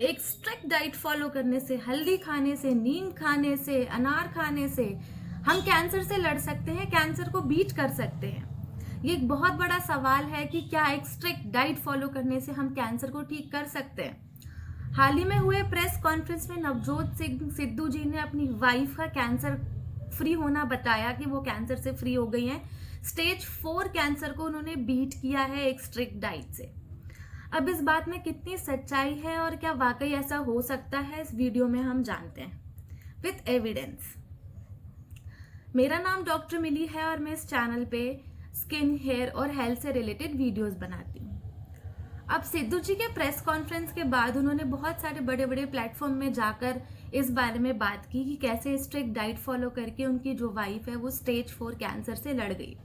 एक strict diet follow करने से, हल्दी खाने से, नीम खाने से, अनार खाने से हम कैंसर से लड़ सकते हैं, कैंसर को बीट कर सकते हैं? ये एक बहुत बड़ा सवाल है कि क्या एक स्ट्रिक्ट डाइट फॉलो करने से हम कैंसर को ठीक कर सकते हैं। हाल ही में हुए प्रेस कॉन्फ्रेंस में नवजोत सिंह सिद्धू जी ने अपनी वाइफ का कैंसर फ्री होना बताया कि वो कैंसर से फ्री हो गई हैं। स्टेज 4 कैंसर को उन्होंने बीट किया है एक स्ट्रिक्ट डाइट से। अब इस बात में कितनी सच्चाई है और क्या वाकई ऐसा हो सकता है, इस वीडियो में हम जानते हैं विथ एविडेंस। मेरा नाम डॉक्टर मिली है और मैं इस चैनल पे स्किन, हेयर और हेल्थ से रिलेटेड वीडियोस बनाती हूँ। अब सिद्धू जी के प्रेस कॉन्फ्रेंस के बाद उन्होंने बहुत सारे बड़े बड़े प्लेटफॉर्म में जाकर इस बारे में बात की कि कैसे स्ट्रिक्ट डाइट फॉलो करके उनकी जो वाइफ है वो स्टेज 4 कैंसर से लड़ गई।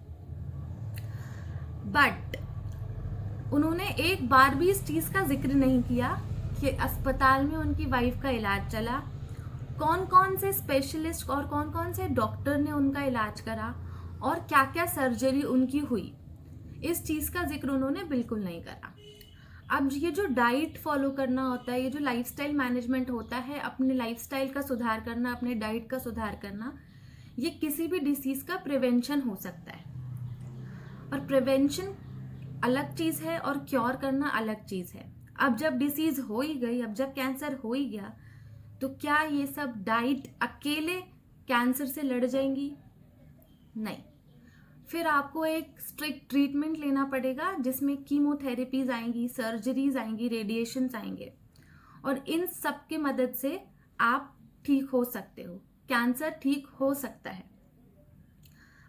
बट उन्होंने एक बार भी इस चीज का जिक्र नहीं किया कि अस्पताल में उनकी वाइफ का इलाज चला, कौन कौन से स्पेशलिस्ट और कौन कौन से डॉक्टर ने उनका इलाज करा और क्या क्या सर्जरी उनकी हुई। इस चीज का जिक्र उन्होंने बिल्कुल नहीं करा। अब ये जो डाइट फॉलो करना होता है, ये जो लाइफस्टाइल मैनेजमेंट होता है, अपने लाइफस्टाइल का सुधार करना, अपने डाइट का सुधार करना, ये किसी भी डिसीज का प्रिवेंशन हो सकता है। और प्रिवेंशन अलग चीज है और क्योर करना अलग चीज है। अब जब डिसीज हो ही गई, अब जब कैंसर हो ही गया, तो क्या ये सब डाइट अकेले कैंसर से लड़ जाएंगी? नहीं, फिर आपको एक स्ट्रिक्ट ट्रीटमेंट लेना पड़ेगा जिसमें कीमोथेरेपीज आएंगी, सर्जरीज आएंगी, रेडिएशंस आएंगे और इन सब के मदद से आप ठीक हो सकते हो, कैंसर ठीक हो सकता है।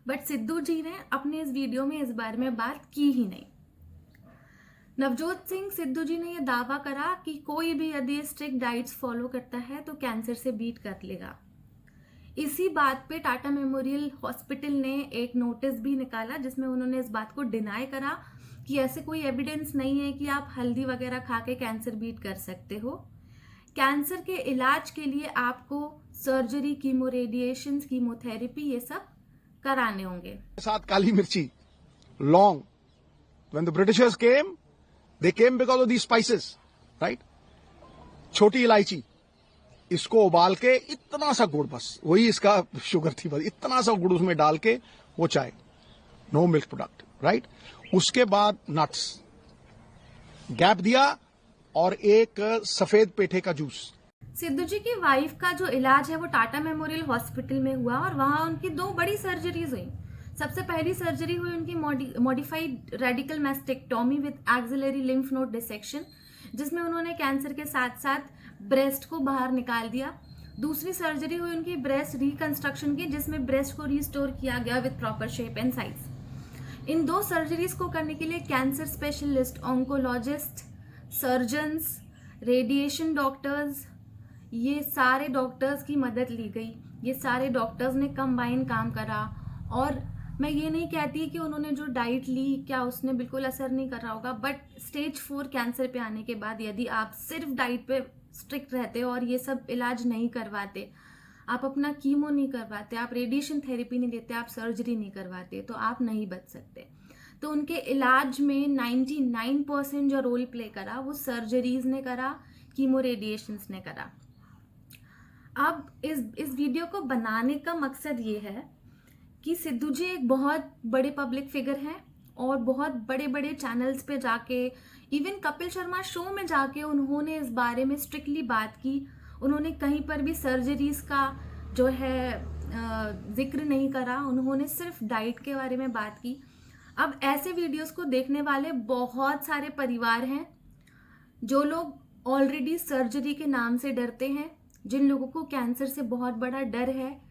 बट सिद्धू जी ने अपने इस वीडियो में इस बारे में बात की ही नहीं। नवजोत सिंह सिद्धू जी ने यह दावा करा कि कोई भी यदि स्ट्रिक्ट डाइट्स फॉलो करता है तो कैंसर से बीट कर लेगा। इसी बात पे टाटा मेमोरियल हॉस्पिटल ने एक नोटिस भी निकाला जिसमें उन्होंने इस बात को डिनाई करा कि ऐसे कोई एविडेंस नहीं है कि आप हल्दी वगैरह खा के कैंसर बीट कर सकते हो। कैंसर के इलाज के लिए आपको सर्जरी, कीमो रेडिएशन, कीमोथेरेपी ये सब कराने होंगे। साथ काली मिर्ची, लौंग, when the Britishers came, they came because of these spices, right? छोटी इलायची, इसको उबाल के इतना सा गुड़, बस वही इसका शुगर थी, बस इतना सा गुड़ उसमें डाल के वो चाय, नो मिल्क प्रोडक्ट, राइट? उसके बाद नट्स, गैप दिया और एक सफेद पेठे का जूस। सिद्धू जी की वाइफ का जो इलाज है वो टाटा मेमोरियल हॉस्पिटल में हुआ और वहां उनकी 2 बड़ी सर्जरीज हुई। सबसे पहली सर्जरी हुई उनकी modified radical mastectomy with axillary lymph node dissection, जिसमें उन्होंने कैंसर के साथ साथ ब्रेस्ट को बाहर निकाल दिया। दूसरी सर्जरी हुई उनकी ब्रेस्ट रिकंस्ट्रक्शन की, जिसमें ब्रेस्ट को रिस्टोर किया गया with proper shape and size. In 2 surgeries को करने के लिए cancer specialist, oncologist, surgeons, radiation doctors, ये सारे डॉक्टर्स की मदद ली गई। ये सारे डॉक्टर्स ने कंबाइन काम करा। और मैं ये नहीं कहती कि उन्होंने जो डाइट ली क्या उसने बिल्कुल असर नहीं कर रहा होगा, बट स्टेज 4 कैंसर पे आने के बाद यदि आप सिर्फ डाइट पे स्ट्रिक्ट रहते हो और ये सब इलाज नहीं करवाते, आप अपना कीमो नहीं करवाते, आप रेडिएशन थेरेपी नहीं लेते, आप सर्जरी नहीं करवाते, तो आप नहीं बच सकते। तो उनके इलाज में 99% जो रोल प्ले करा वो सर्जरीज ने करा, कीमो रेडिएशंस ने करा। अब इस वीडियो को बनाने का मकसद ये है कि सिद्धू जी एक बहुत बड़े पब्लिक फिगर हैं और बहुत बड़े बड़े चैनल्स पे जाके, इवन कपिल शर्मा शो में जाके उन्होंने इस बारे में स्ट्रिक्टली बात की। उन्होंने कहीं पर भी सर्जरीज का जो है जिक्र नहीं करा, उन्होंने सिर्फ डाइट के बारे में बात की। अब ऐसे वीडियोस को देखने वाले बहुत सारे परिवार हैं जो लोग ऑलरेडी सर्जरी के नाम से डरते हैं, जिन लोगों को कैंसर से बहुत बड़ा डर है,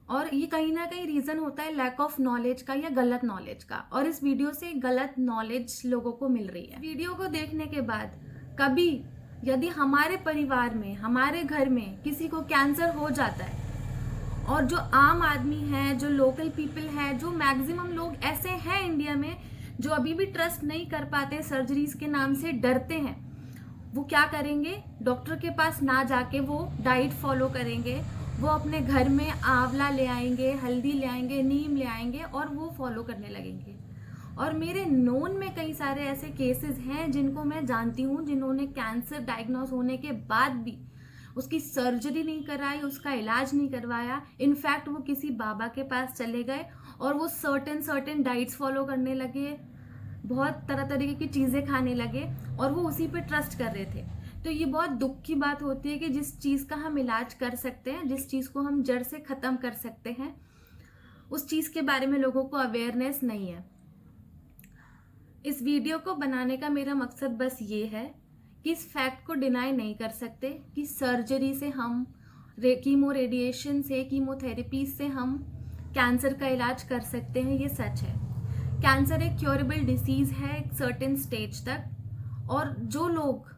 और ये कहीं ना कहीं रीजन होता है लैक ऑफ नॉलेज का या गलत नॉलेज का। और इस वीडियो से गलत नॉलेज लोगों को मिल रही है। वीडियो को देखने के बाद कभी यदि हमारे परिवार में, हमारे घर में किसी को कैंसर हो जाता है और जो आम आदमी है, जो लोकल पीपल है, जो मैक्सिमम लोग ऐसे हैं इंडिया में जो अभी भी ट्रस्ट नहीं कर पाते, सर्जरीज के नाम से डरते हैं, वो क्या करेंगे? डॉक्टर के पास ना जाके वो डाइट फॉलो करेंगे। वो अपने घर में आंवला ले आएंगे, हल्दी ले आएंगे, नीम ले आएंगे और वो फॉलो करने लगेंगे। और मेरे नोन में कई सारे ऐसे केसेस हैं जिनको मैं जानती हूँ, जिन्होंने कैंसर डायग्नोस होने के बाद भी उसकी सर्जरी नहीं कराई, उसका इलाज नहीं करवाया। इनफैक्ट वो किसी बाबा के पास चले गए और वो सर्टेन डाइट्स फॉलो करने लगे, बहुत तरह तरीके की चीज़ें खाने लगे और वो उसी पे ट्रस्ट कर रहे थे। तो ये बहुत दुख की बात होती है कि जिस चीज़ का हम इलाज कर सकते हैं, जिस चीज़ को हम जड़ से ख़त्म कर सकते हैं, उस चीज़ के बारे में लोगों को अवेयरनेस नहीं है। इस वीडियो को बनाने का मेरा मकसद बस ये है कि इस फैक्ट को डिनाई नहीं कर सकते कि सर्जरी से हम, कीमो रेडिएशन से, कीमोथेरेपी से हम कैंसर का इलाज कर सकते हैं। ये सच है। कैंसर एक क्योरेबल डिसीज़ है एक सर्टेन स्टेज तक, और जो लोग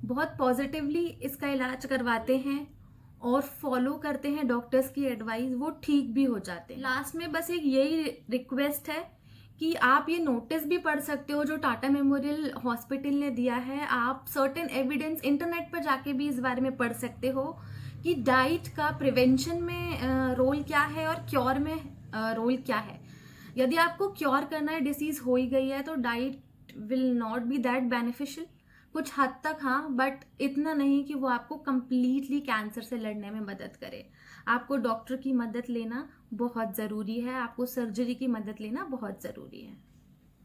बहुत पॉजिटिवली इसका इलाज करवाते हैं और फॉलो करते हैं डॉक्टर्स की एडवाइस, वो ठीक भी हो जाते हैं। लास्ट में बस एक यही रिक्वेस्ट है कि आप ये नोटिस भी पढ़ सकते हो जो टाटा मेमोरियल हॉस्पिटल ने दिया है। आप सर्टेन एविडेंस इंटरनेट पर जाके भी इस बारे में पढ़ सकते हो कि डाइट का प्रिवेंशन में रोल क्या है और क्योर में रोल क्या है। यदि आपको क्योर करना है, डिसीज हो ही गई है, तो diet will not be that beneficial, कुछ हद तक हाँ, बट इतना नहीं कि वो आपको कंप्लीटली कैंसर से लड़ने में मदद करे। आपको डॉक्टर की मदद लेना बहुत ज़रूरी है, आपको सर्जरी की मदद लेना बहुत ज़रूरी है।